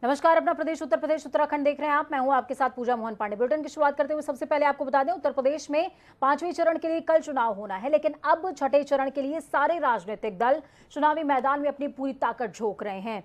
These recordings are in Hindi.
नमस्कार। अपना प्रदेश उत्तर प्रदेश उत्तराखंड देख रहे हैं आप। मैं हूं आपके साथ पूजा मोहन पांडे। बुलेटिन की शुरुआत करते हुए सबसे पहले आपको बता दें, उत्तर प्रदेश में 5वें चरण के लिए कल चुनाव होना है, लेकिन अब छठे चरण के लिए सारे राजनीतिक दल चुनावी मैदान में अपनी पूरी ताकत झोंक रहे हैं।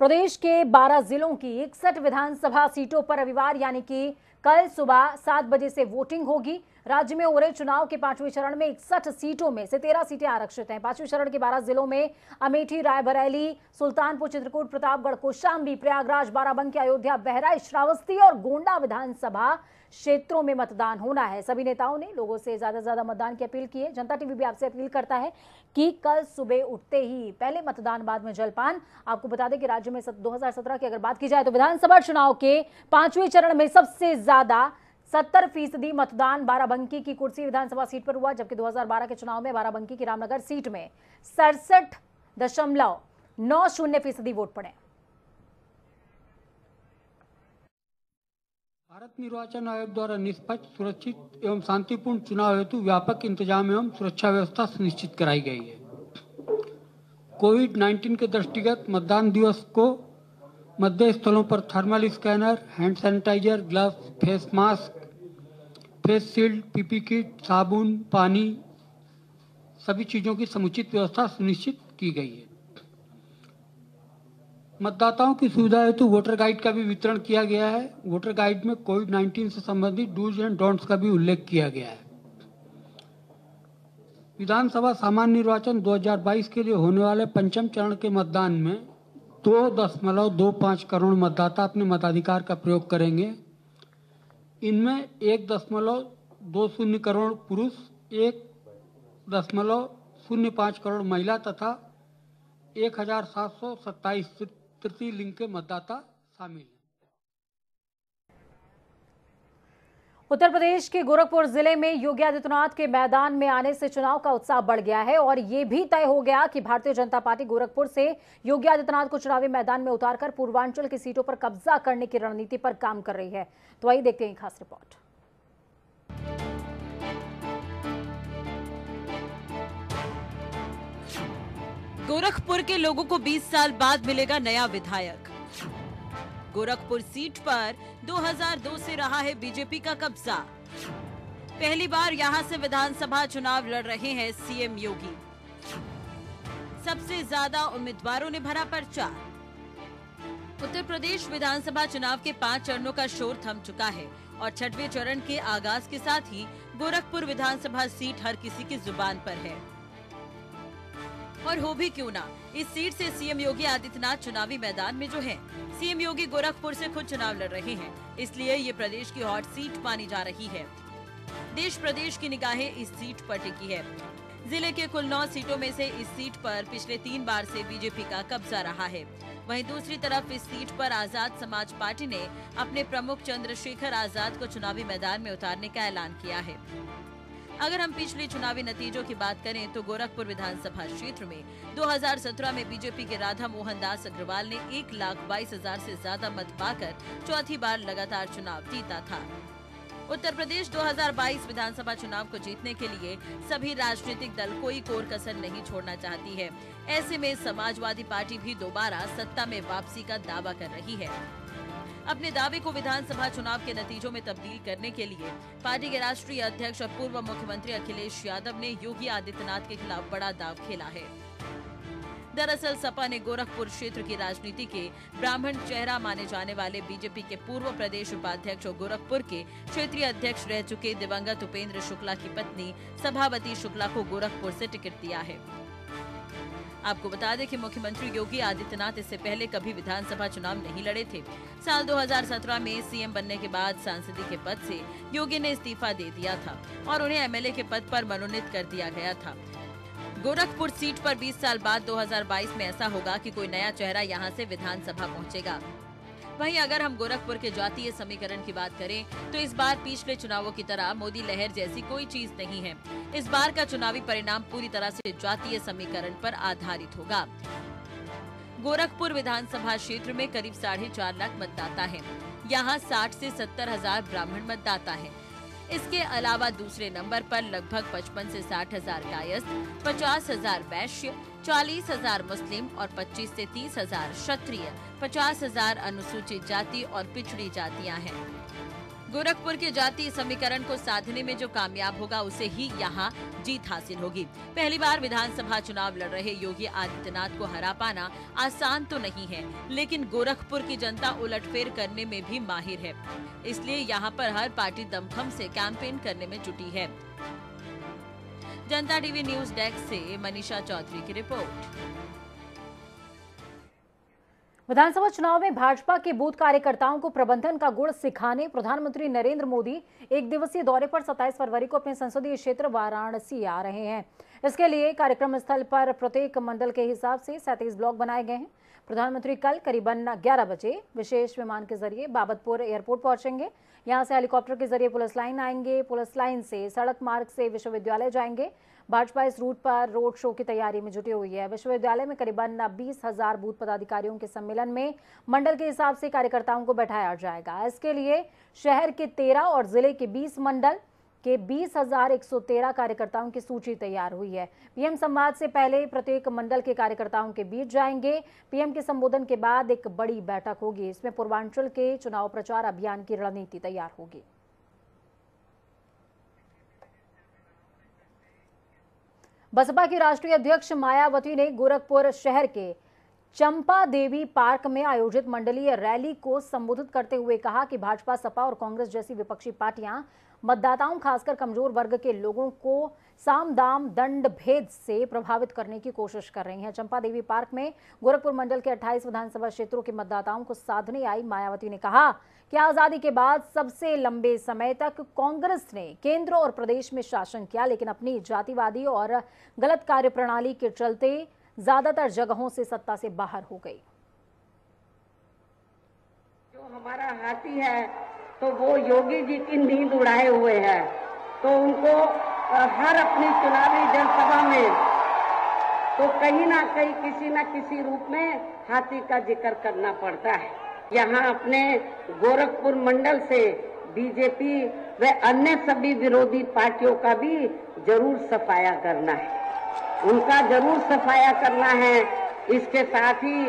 प्रदेश के 12 जिलों की 61 विधानसभा सीटों पर रविवार यानी कि कल सुबह 7 बजे से वोटिंग होगी। राज्य में हो रहे चुनाव के 5वें चरण में 61 सीटों में से 13 सीटें आरक्षित हैं। 5वें चरण के 12 जिलों में अमेठी, रायबरेली, सुल्तानपुर, चित्रकूट, प्रतापगढ़, कौशाम्बी, प्रयागराज, बाराबंकी, अयोध्या, बहराइच, श्रावस्ती और गोंडा विधानसभा क्षेत्रों में मतदान होना है। सभी नेताओं ने लोगों से ज्यादा से ज्यादा मतदान की अपील की है। जनता टीवी भी आपसे अपील करता है कि कल सुबह उठते ही पहले मतदान, बाद में जलपान। आपको बता दें कि राज्य में 2017 की अगर बात की जाए तो विधानसभा चुनाव के 5वें चरण में सबसे ज्यादा 70% मतदान बाराबंकी की कुर्सी विधानसभा सीट पर हुआ, जबकि 2012 के चुनाव में बाराबंकी की रामनगर सीट में 67.90% वोट पड़े। भारत निर्वाचन आयोग द्वारा निष्पक्ष, सुरक्षित एवं शांतिपूर्ण चुनाव हेतु व्यापक इंतजाम एवं सुरक्षा व्यवस्था सुनिश्चित कराई गई है। कोविड-19 के दृष्टिगत मतदान दिवस को मतदेय स्थलों पर thermal scanner, hand sanitiser, gloves, face mask, face shield, PP kit, साबुन, पानी, सभी चीजों की समुचित व्यवस्था सुनिश्चित की गई है। मतदाताओं की सुविधा हेतु वोटर गाइड का भी वितरण किया गया है। वोटर गाइड में कोविड-19 से संबंधित डूज एंड डोंट्स का भी उल्लेख किया गया है। विधानसभा सामान्य निर्वाचन 2022 के लिए होने वाले पंचम चरण के मतदान में 2.25 करोड़ मतदाता अपने मताधिकार का प्रयोग करेंगे। इनमें 1.20 करोड़ पुरुष, 1.05 करोड़ महिला तथा 1727 तृतीय लिंग के मतदाता शामिल हैं। उत्तर प्रदेश के गोरखपुर जिले में योगी आदित्यनाथ के मैदान में आने से चुनाव का उत्साह बढ़ गया है और ये भी तय हो गया कि भारतीय जनता पार्टी गोरखपुर से योगी आदित्यनाथ को चुनावी मैदान में उतारकर पूर्वांचल की सीटों पर कब्जा करने की रणनीति पर काम कर रही है। तो आइए देखते हैं खास रिपोर्ट। गोरखपुर के लोगों को 20 साल बाद मिलेगा नया विधायक। गोरखपुर सीट पर 2002 से रहा है बीजेपी का कब्जा। पहली बार यहां से विधानसभा चुनाव लड़ रहे हैं सीएम योगी। सबसे ज्यादा उम्मीदवारों ने भरा पर्चा। उत्तर प्रदेश विधानसभा चुनाव के 5 चरणों का शोर थम चुका है और 6वें चरण के आगाज के साथ ही गोरखपुर विधानसभा सीट हर किसी की जुबान पर है। और हो भी क्यों ना, इस सीट से सीएम योगी आदित्यनाथ चुनावी मैदान में जो हैं। सीएम योगी गोरखपुर से खुद चुनाव लड़ रहे हैं, इसलिए ये प्रदेश की हॉट सीट मानी जा रही है। देश प्रदेश की निगाहें इस सीट पर टिकी है। जिले के कुल 9 सीटों में से इस सीट पर पिछले 3 बार से बीजेपी का कब्जा रहा है। वहीं दूसरी तरफ इस सीट पर आजाद समाज पार्टी ने अपने प्रमुख चंद्रशेखर आजाद को चुनावी मैदान में उतारने का ऐलान किया है। अगर हम पिछले चुनावी नतीजों की बात करें तो गोरखपुर विधानसभा क्षेत्र में 2017 में बीजेपी के राधा मोहन दास अग्रवाल ने 1,22,000 से ज्यादा मत पाकर चौथी बार लगातार चुनाव जीता था। उत्तर प्रदेश 2022 विधानसभा चुनाव को जीतने के लिए सभी राजनीतिक दल कोई कोर कसर नहीं छोड़ना चाहती है। ऐसे में समाजवादी पार्टी भी दोबारा सत्ता में वापसी का दावा कर रही है। अपने दावे को विधानसभा चुनाव के नतीजों में तब्दील करने के लिए पार्टी के राष्ट्रीय अध्यक्ष और पूर्व मुख्यमंत्री अखिलेश यादव ने योगी आदित्यनाथ के खिलाफ बड़ा दाव खेला है। दरअसल सपा ने गोरखपुर क्षेत्र की राजनीति के ब्राह्मण चेहरा माने जाने वाले बीजेपी के पूर्व प्रदेश उपाध्यक्ष और गोरखपुर के क्षेत्रीय अध्यक्ष रह चुके दिवंगत उपेंद्र शुक्ला की पत्नी सभावती शुक्ला को गोरखपुर से टिकट दिया है। आपको बता दें कि मुख्यमंत्री योगी आदित्यनाथ इससे पहले कभी विधानसभा चुनाव नहीं लड़े थे। साल 2017 में सीएम बनने के बाद सांसदी के पद से योगी ने इस्तीफा दे दिया था और उन्हें एमएलए के पद पर मनोनीत कर दिया गया था। गोरखपुर सीट पर 20 साल बाद 2022 में ऐसा होगा कि कोई नया चेहरा यहां से विधानसभा पहुंचेगा। वहीं अगर हम गोरखपुर के जातीय समीकरण की बात करें तो इस बार पिछले चुनावों की तरह मोदी लहर जैसी कोई चीज नहीं है। इस बार का चुनावी परिणाम पूरी तरह से जातीय समीकरण पर आधारित होगा। गोरखपुर विधानसभा क्षेत्र में करीब 4.5 लाख मतदाता हैं। यहाँ 60 से 70 हजार ब्राह्मण मतदाता हैं। इसके अलावा दूसरे नंबर पर लगभग 55 से 60 हजार कायस्थ, 50 हजार वैश्य, 40 हजार मुस्लिम और 25 से 30 हजार क्षत्रिय, 50 हजार अनुसूचित जाति और पिछड़ी जातियां हैं। गोरखपुर के जातीय समीकरण को साधने में जो कामयाब होगा उसे ही यहाँ जीत हासिल होगी। पहली बार विधानसभा चुनाव लड़ रहे योगी आदित्यनाथ को हरा पाना आसान तो नहीं है, लेकिन गोरखपुर की जनता उलटफेर करने में भी माहिर है। इसलिए यहाँ पर हर पार्टी दमखम से कैंपेन करने में जुटी है। जनता टीवी न्यूज डेस्क से मनीषा चौधरी की रिपोर्ट। विधानसभा चुनाव में भाजपा के बूथ कार्यकर्ताओं को प्रबंधन का गुण सिखाने प्रधानमंत्री नरेंद्र मोदी एक दिवसीय दौरे पर 27 फरवरी को अपने संसदीय क्षेत्र वाराणसी आ रहे हैं। इसके लिए कार्यक्रम स्थल पर प्रत्येक मंडल के हिसाब से 37 ब्लॉक बनाए गए हैं। प्रधानमंत्री कल करीबन 11 बजे विशेष विमान के जरिए बाबतपुर एयरपोर्ट पहुंचेंगे। यहां से हेलीकॉप्टर के जरिए पुलिस लाइन आएंगे। पुलिस लाइन से सड़क मार्ग से विश्वविद्यालय जाएंगे। भाजपा इस रूट पर रोड शो की तैयारी में जुटी हुई है। विश्वविद्यालय में करीबन 20,000 बूथ पदाधिकारियों के सम्मेलन में मंडल के हिसाब से कार्यकर्ताओं को बैठाया जाएगा। इसके लिए शहर के 13 और जिले के 20 मंडल के 20,113 कार्यकर्ताओं की सूची तैयार हुई है। पीएम संवाद से पहले प्रत्येक मंडल के कार्यकर्ताओं के बीच जाएंगे। पीएम के संबोधन के बाद एक बड़ी बैठक होगी। इसमें पूर्वांचल के चुनाव प्रचार अभियान की रणनीति तैयार होगी। बसपा की राष्ट्रीय अध्यक्ष मायावती ने गोरखपुर शहर के चंपा देवी पार्क में आयोजित मंडलीय रैली को संबोधित करते हुए कहा कि भाजपा, सपा और कांग्रेस जैसी विपक्षी पार्टियां मतदाताओं, खासकर कमजोर वर्ग के लोगों को साम दाम दंड भेद से प्रभावित करने की कोशिश कर रही हैं। चंपा देवी पार्क में गोरखपुर मंडल के 28 विधानसभा क्षेत्रों के मतदाताओं को साधने आई मायावती ने कहा कि आजादी के बाद सबसे लंबे समय तक कांग्रेस ने केंद्र और प्रदेश में शासन किया, लेकिन अपनी जातिवादी और गलत कार्यप्रणाली के चलते ज्यादातर जगहों से सत्ता से बाहर हो गई। जो हमारा हाथी है तो वो योगी जी की नींद उड़ाए हुए है, तो उनको हर अपनी चुनावी जनसभा में तो कहीं ना कहीं किसी न किसी रूप में हाथी का जिक्र करना पड़ता है। यहाँ अपने गोरखपुर मंडल से बीजेपी व अन्य सभी विरोधी पार्टियों का भी जरूर सफाया करना है, उनका जरूर सफाया करना है। इसके साथ ही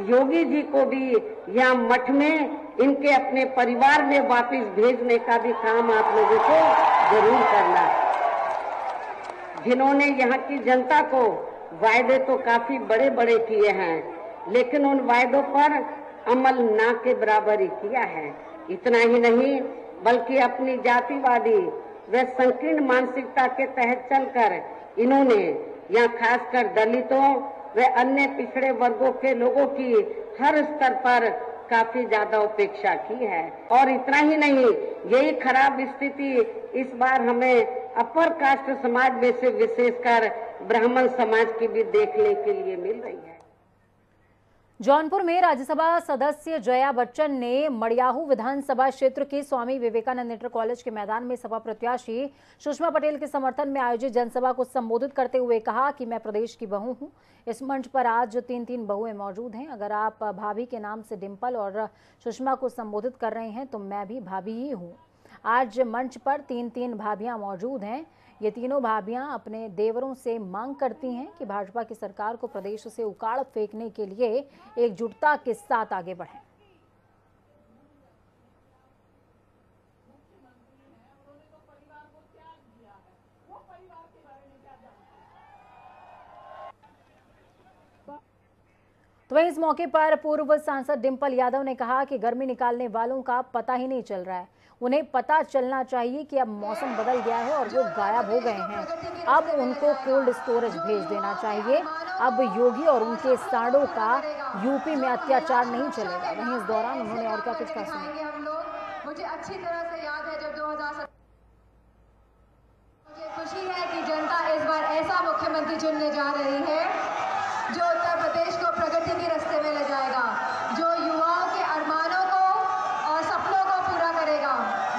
योगी जी को भी यहाँ मठ में इनके अपने परिवार में वापस भेजने का भी काम आप लोगों को जरूर करना है। जिन्होंने यहाँ की जनता को वायदे तो काफी बड़े बड़े किए हैं, लेकिन उन वायदों पर अमल ना के बराबर ही किया है। इतना ही नहीं बल्कि अपनी जातिवादी व संकीर्ण मानसिकता के तहत चलकर इन्होंने यहाँ खासकर दलितों व अन्य पिछड़े वर्गों के लोगों की हर स्तर पर काफी ज्यादा उपेक्षा की है। और इतना ही नहीं, यही खराब स्थिति इस बार हमें अपर कास्ट समाज में से विशेषकर ब्राह्मण समाज की भी देखने के लिए मिल रही है। जौनपुर में राज्यसभा सदस्य जया बच्चन ने मड़ियाहू विधानसभा क्षेत्र के स्वामी विवेकानंद इंटर कॉलेज के मैदान में सपा प्रत्याशी सुषमा पटेल के समर्थन में आयोजित जनसभा को संबोधित करते हुए कहा कि मैं प्रदेश की बहू हूं। इस मंच पर आज 3 बहुएं मौजूद हैं। अगर आप भाभी के नाम से डिंपल और सुषमा को संबोधित कर रहे हैं तो मैं भी भाभी ही हूँ। आज मंच पर 3 भाभियां मौजूद हैं। ये तीनों भाभियां अपने देवरों से मांग करती हैं कि भाजपा की सरकार को प्रदेश से उखाड़ फेंकने के लिए एकजुटता के साथ आगे बढ़ें। तो वहीं इस मौके पर पूर्व सांसद डिंपल यादव ने कहा कि गर्मी निकालने वालों का पता ही नहीं चल रहा है। उन्हें पता चलना चाहिए कि अब मौसम बदल गया है और वो गायब हो गए हैं। अब उनको कोल्ड स्टोरेज भेज देना चाहिए। अब योगी और उनके सांडों का यूपी में अत्याचार नहीं चलेगा। वहीं इस दौरान उन्होंने और क्या कुछ कहा सुनिए। मुझे अच्छी तरह से याद है जब 2017 मुझे खुशी है कि जनता इस बार ऐसा मुख्यमंत्री चुनने जा रही है जो उत्तर प्रदेश को प्रगति के रास्ते में ले जाएगा, जो युवाओं के अरमानों को और सपनों को पूरा करेगा,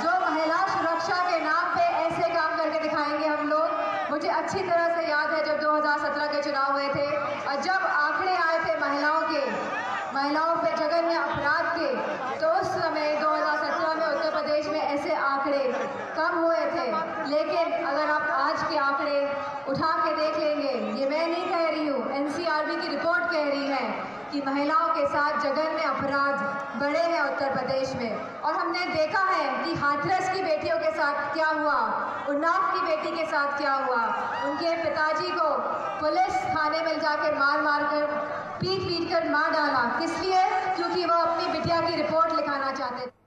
जो महिला सुरक्षा के नाम पे ऐसे काम करके दिखाएंगे हम लोग। मुझे अच्छी तरह से याद है जब 2017 के चुनाव हुए थे और जब आंकड़े आए थे महिलाओं पे जघन्य अपराध के, तो उस समय 2017 में उत्तर प्रदेश में ऐसे आंकड़े कम हुए लेकिन अगर आप आज के आंकड़े उठा के देख लेंगे, ये मैं नहीं कह रही हूँ, एनसीआरबी की रिपोर्ट कह रही है कि महिलाओं के साथ जघन्य अपराध बढ़े हैं उत्तर प्रदेश में। और हमने देखा है कि हाथरस की बेटियों के साथ क्या हुआ, उन्नाव की बेटी के साथ क्या हुआ। उनके पिताजी को पुलिस थाने में जाकर मार कर पीट कर मार डाला। किस लिए? क्योंकि वो अपनी बिटिया की रिपोर्ट लिखाना चाहते थे।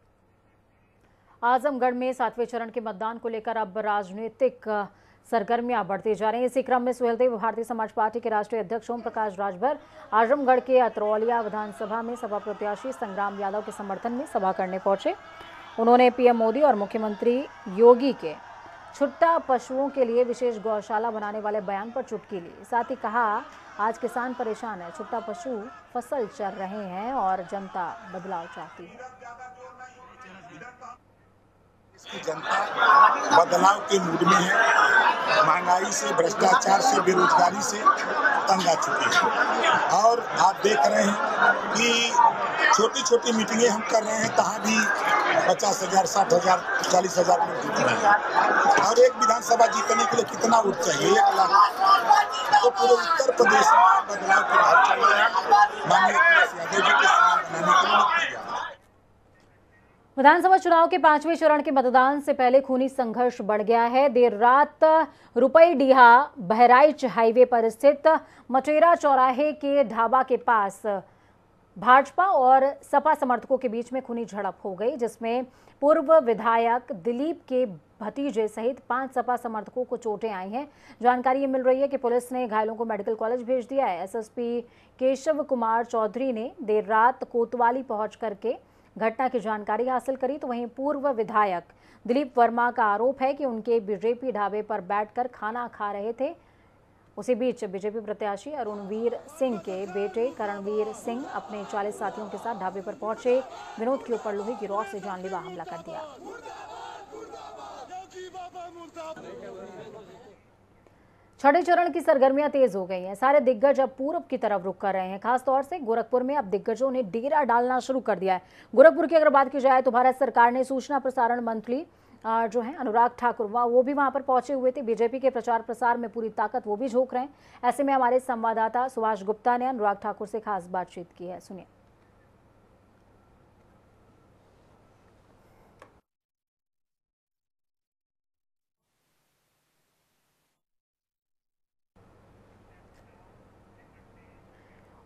आजमगढ़ में 7वें चरण के मतदान को लेकर अब राजनीतिक सरगर्मियां बढ़ती जा रही हैं। इसी क्रम में सुहेलदेव भारतीय समाज पार्टी के राष्ट्रीय अध्यक्ष ओम प्रकाश राजभर आजमगढ़ के अतरौलिया विधानसभा में सपा प्रत्याशी संग्राम यादव के समर्थन में सभा करने पहुंचे। उन्होंने पीएम मोदी और मुख्यमंत्री योगी के छुट्टा पशुओं के लिए विशेष गौशाला बनाने वाले बयान पर चुटकी ली। साथ ही कहा, आज किसान परेशान है, छुट्टा पशु फसल चर रहे हैं और जनता बदलाव चाहती है। जनता बदलाव के मूड में है। महंगाई से, भ्रष्टाचार से, बेरोजगारी से तंग आ चुके हैं। और आप देख रहे हैं कि छोटी छोटी मीटिंगें हम कर रहे हैं, तहाँ भी 50,000, 60,000, 40,000 लोग जीत रहे हैं। और एक विधानसभा जीतने के लिए कितना वोट चाहिए? 1 लाख। तो पूरे उत्तर प्रदेश में बदलाव की बात चल रही है। माननीय अखिलेश यादव जी के स्थान बनाने के लिए विधानसभा चुनाव के 5वें चरण के मतदान से पहले खूनी संघर्ष बढ़ गया है। देर रात रुपईडीहा बहराइच हाईवे पर स्थित मटेरा चौराहे के ढाबा के पास भाजपा और सपा समर्थकों के बीच में खूनी झड़प हो गई, जिसमें पूर्व विधायक दिलीप के भतीजे सहित 5 सपा समर्थकों को चोटें आई हैं। जानकारी ये मिल रही है कि पुलिस ने घायलों को मेडिकल कॉलेज भेज दिया है। एसएसपी केशव कुमार चौधरी ने देर रात कोतवाली पहुंच करके घटना की जानकारी हासिल करी। तो वहीं पूर्व विधायक दिलीप वर्मा का आरोप है कि उनके बीजेपी ढाबे पर बैठकर खाना खा रहे थे। उसी बीच बीजेपी प्रत्याशी अरुणवीर सिंह के बेटे करणवीर सिंह अपने 40 साथियों के साथ ढाबे पर पहुंचे, विनोद के ऊपर लोहे की रॉड से जानलेवा हमला कर दिया। छठे चरण की सरगर्मियां तेज हो गई हैं। सारे दिग्गज अब पूरब की तरफ रुख कर रहे हैं। खासतौर से गोरखपुर में अब दिग्गजों ने डेरा डालना शुरू कर दिया है। गोरखपुर की अगर बात की जाए तो भारत सरकार ने सूचना प्रसारण मंत्री जो है अनुराग ठाकुर, वो भी वहां पर पहुंचे हुए थे। बीजेपी के प्रचार प्रसार में पूरी ताकत वो भी झोंक रहे हैं। ऐसे में हमारे संवाददाता सुभाष गुप्ता ने अनुराग ठाकुर से खास बातचीत की है, सुनिए।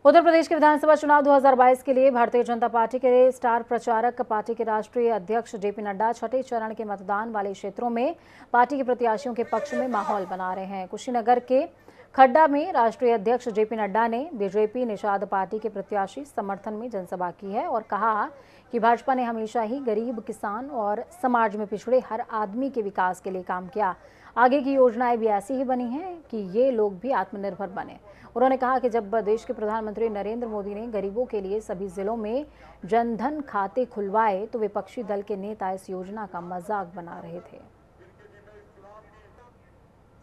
उत्तर प्रदेश के विधानसभा चुनाव 2022 के लिए भारतीय जनता पार्टी के स्टार प्रचारक, पार्टी के राष्ट्रीय अध्यक्ष जेपी नड्डा छठे चरण के मतदान वाले क्षेत्रों में पार्टी के प्रत्याशियों के पक्ष में माहौल बना रहे हैं। कुशीनगर के खड्डा में राष्ट्रीय अध्यक्ष जेपी नड्डा ने बीजेपी निषाद पार्टी के प्रत्याशी समर्थन में जनसभा की है और कहा कि भाजपा ने हमेशा ही गरीब, किसान और समाज में पिछड़े हर आदमी के विकास के लिए काम किया। आगे की योजनाएं भी ऐसी ही बनी हैं कि ये लोग भी आत्मनिर्भर बने। उन्होंने कहा कि जब देश के प्रधानमंत्री नरेंद्र मोदी ने गरीबों के लिए सभी जिलों में जनधन खाते खुलवाए तो विपक्षी दल के नेता इस योजना का मजाक बना रहे थे।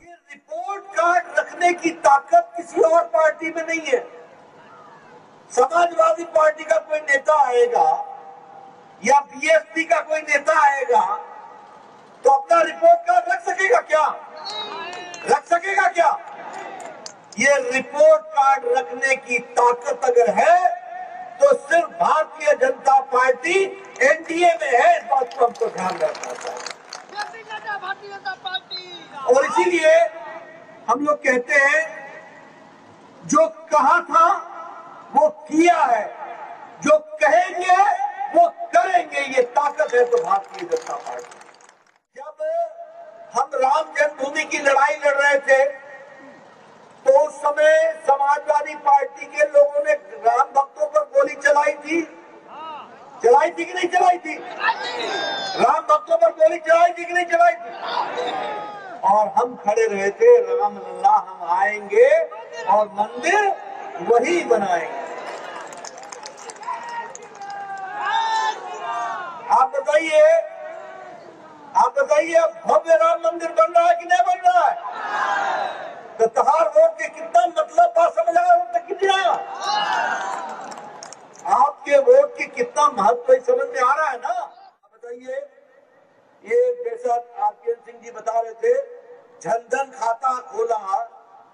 ये रिपोर्ट कार्ड रखने की ताकत किसी और पार्टी में नहीं है। समाजवादी पार्टी का कोई नेता आएगा या बीएसपी का कोई नेता आएगा तो अपना रिपोर्ट कार्ड रख सकेगा क्या? रख सकेगा क्या? ये रिपोर्ट कार्ड रखने की ताकत अगर है तो सिर्फ भारतीय जनता पार्टी एनडीए में है। इस बात को हमको ध्यान रखना चाहिए। भारतीय जनता पार्टी और इसीलिए हम लोग कहते हैं जो कहा था वो किया है, जो कहेंगे वो करेंगे। ये ताकत है तो भारतीय जनता पार्टी। जब हम राम जन्मभूमि की लड़ाई लड़ रहे थे तो उस समय समाजवादी पार्टी के लोगों ने राम भक्तों पर गोली चलाई थी। चलाई थी कि नहीं चलाई थी? राम भक्तों पर गोली चलाई थी कि नहीं चलाई थी? और हम खड़े रहे थे, राम लल्ला हम आएंगे और मंदिर वही बनाएंगे। आप बताइए भव्य राम मंदिर बन रहा है कि नहीं बन रहा है? तो तहार वोट के कितना मतलब बात समझ आया? कितना आपके वोट की कितना महत्व समझ में आ रहा है ना? बताइए ये जैसा आरपीएन सिंह जी बता रहे थे, जनधन खाता खोला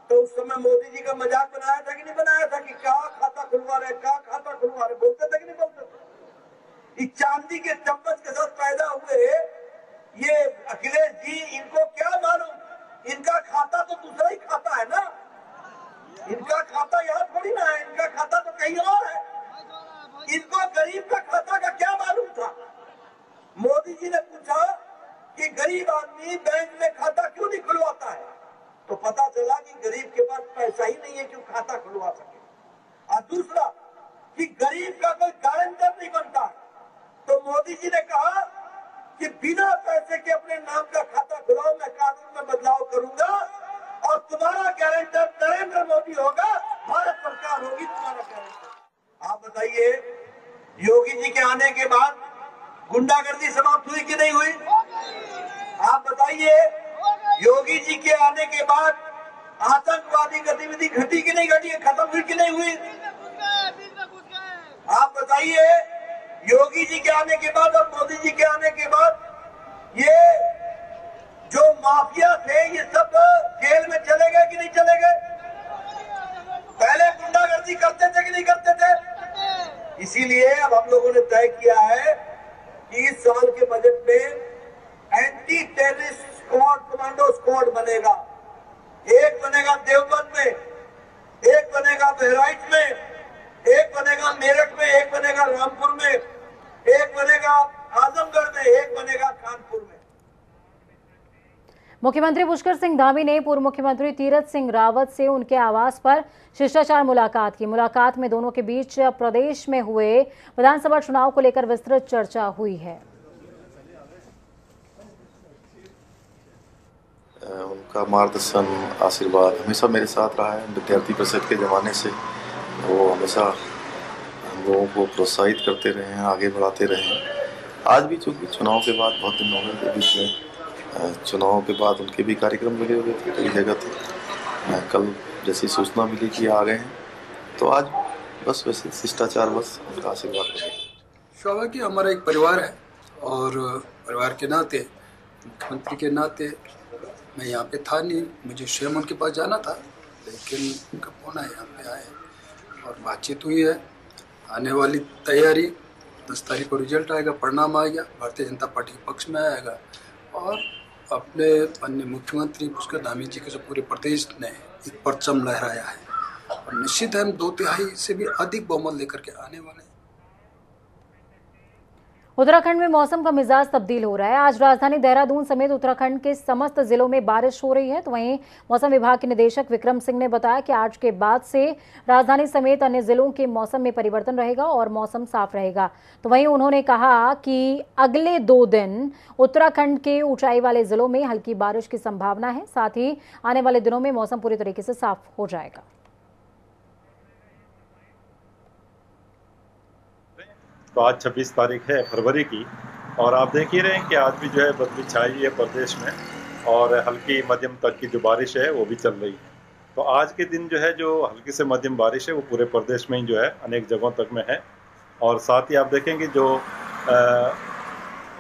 तो उस समय मोदी जी का मजाक बनाया था कि नहीं बनाया था कि क्या खाता खुलवा रहे, क्या खाता खुलवा रहे, बोलते थे कि नहीं बोलते थे। इस चांदी के चम्मच के साथ पैदा हुए ये अखिलेश जी, इनको क्या मालूम, इनका खाता तो दूसरा ही खाता है ना, इनका खाता यहाँ थोड़ी ना है, इनका खाता तो कहीं और है। इनको गरीब का खाता का क्या मालूम था। मोदी जी ने पूछा कि गरीब आदमी बैंक में खाता क्यों नहीं खुलवाता है, तो पता चला कि गरीब के पास पैसा ही नहीं है क्यों खाता खुलवा सके। और दूसरा कि गरीब का कोई गारंटर नहीं बनता, तो मोदी जी ने कहा कि बिना पैसे के अपने नाम का खाता खुलाओ, मैं कानून में बदलाव करूंगा और तुम्हारा गारंटर नरेंद्र मोदी होगा, भारत सरकार होगी तुम्हारा गारंटर। आप बताइए, योगी जी के आने के बाद गुंडागर्दी समाप्त हुई कि नहीं हुई? आप बताइए, योगी जी के आने के बाद आतंकवादी गतिविधि घटी कि नहीं घटी, खत्म हुई कि नहीं हुई? आप बताइए, योगी जी के आने के बाद और मोदी जी के आने के बाद ये जो माफिया थे ये सब जेल में चले गए कि नहीं चले गए? पहले गुंडागर्दी करते थे कि नहीं करते थे? इसीलिए अब हम लोगों ने तय किया है कि इस साल के बजट में anti terrorist squad, commando squad बनेगा। एक बनेगा देवबंद में, एक बनेगा बहराइच में, एक बनेगा मेरठ में, एक बनेगा रामपुर में, एक बनेगा आजमगढ़ में, एक बनेगा कानपुर में। मुख्यमंत्री पुष्कर सिंह धामी ने पूर्व मुख्यमंत्री तीरथ सिंह रावत से उनके आवास पर शिष्टाचार मुलाकात की। मुलाकात में दोनों के बीच प्रदेश में हुए विधानसभा चुनाव को लेकर विस्तृत चर्चा हुई है। उनका मार्गदर्शन, आशीर्वाद हमेशा मेरे साथ रहा है। विद्यार्थी परिषद के ज़माने से वो हमेशा हम लोगों को प्रोत्साहित करते रहे हैं, आगे बढ़ाते रहे हैं। आज भी चूँकि चुनाव के बाद बहुत दिन हो गए, बीच में चुनाव के बाद उनके भी कार्यक्रम लगे हुए थे, कई जगह थे। कल जैसी सूचना मिली कि आ गए हैं, तो आज बस वैसे शिष्टाचार, बस उनका आशीर्वाद करें। स्वाभाविक कि हमारा एक परिवार है और परिवार के नाते, मुख्यमंत्री के नाते मैं यहाँ पे था नहीं, मुझे स्वयं उनके पास जाना था, लेकिन उनका फोन आया, यहाँ पे आए और बातचीत हुई है। आने वाली तैयारी 10 तारीख को रिजल्ट आएगा, परिणाम आएगा, भारतीय जनता पार्टी के पक्ष में आएगा और अपने अन्य मुख्यमंत्री पुष्कर धामी जी के जो पूरे प्रदेश ने एक परचम लहराया है और निश्चित है हम 2/3 से भी अधिक बहुमत लेकर के आने वाले हैं। उत्तराखंड में मौसम का मिजाज तब्दील हो रहा है। आज राजधानी देहरादून समेत उत्तराखंड के समस्त जिलों में बारिश हो रही है। तो वहीं मौसम विभाग के निदेशक विक्रम सिंह ने बताया कि आज के बाद से राजधानी समेत अन्य जिलों के मौसम में परिवर्तन रहेगा और मौसम साफ रहेगा। तो वहीं उन्होंने कहा कि अगले 2 दिन उत्तराखंड के ऊंचाई वाले जिलों में हल्की बारिश की संभावना है। साथ ही आने वाले दिनों में मौसम पूरी तरीके से साफ हो जाएगा। तो आज 26 तारीख है फरवरी की और आप देख ही रहे हैं कि आज भी जो है बदली छाई है प्रदेश में और हल्की मध्यम तक की जो बारिश है वो भी चल रही है। तो आज के दिन जो है जो हल्की से मध्यम बारिश है वो पूरे प्रदेश में ही जो है अनेक जगहों तक में है। और साथ ही आप देखेंगे जो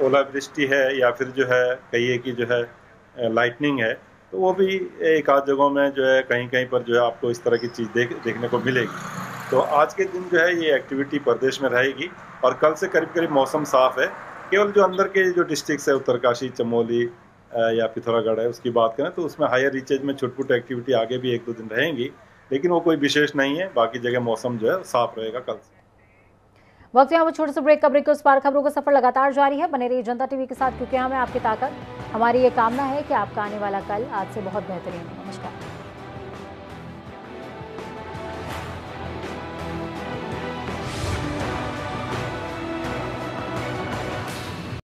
ओलावृष्टि है या फिर जो है कहिए कि जो है लाइटनिंग है, तो वो भी एक आध जगहों में जो है कहीं कहीं पर जो है आपको इस तरह की चीज़ देखने को मिलेगी। तो आज के दिन जो है ये एक्टिविटी प्रदेश में रहेगी और कल से करीब करीब मौसम साफ है। केवल जो अंदर के जो डिस्ट्रिक्ट्स है उत्तरकाशी, चमोली या पिथौरागढ़ है, उसकी बात करें तो उसमें हायर रीचेज में छुटपुट एक्टिविटी आगे भी 1-2 दिन रहेंगी, लेकिन वो कोई विशेष नहीं है। बाकी जगह मौसम जो है साफ रहेगा कल से। वक्त यहाँ पर छोटे से ब्रेक का ब्रेक, उस पार खबरों का सफर लगातार जारी है। बने रहिए जनता टीवी के साथ, क्योंकि हमें आपकी ताकत, हमारी ये कामना है कि आपका आने वाला कल आज से बहुत बेहतरीन हो। नमस्कार।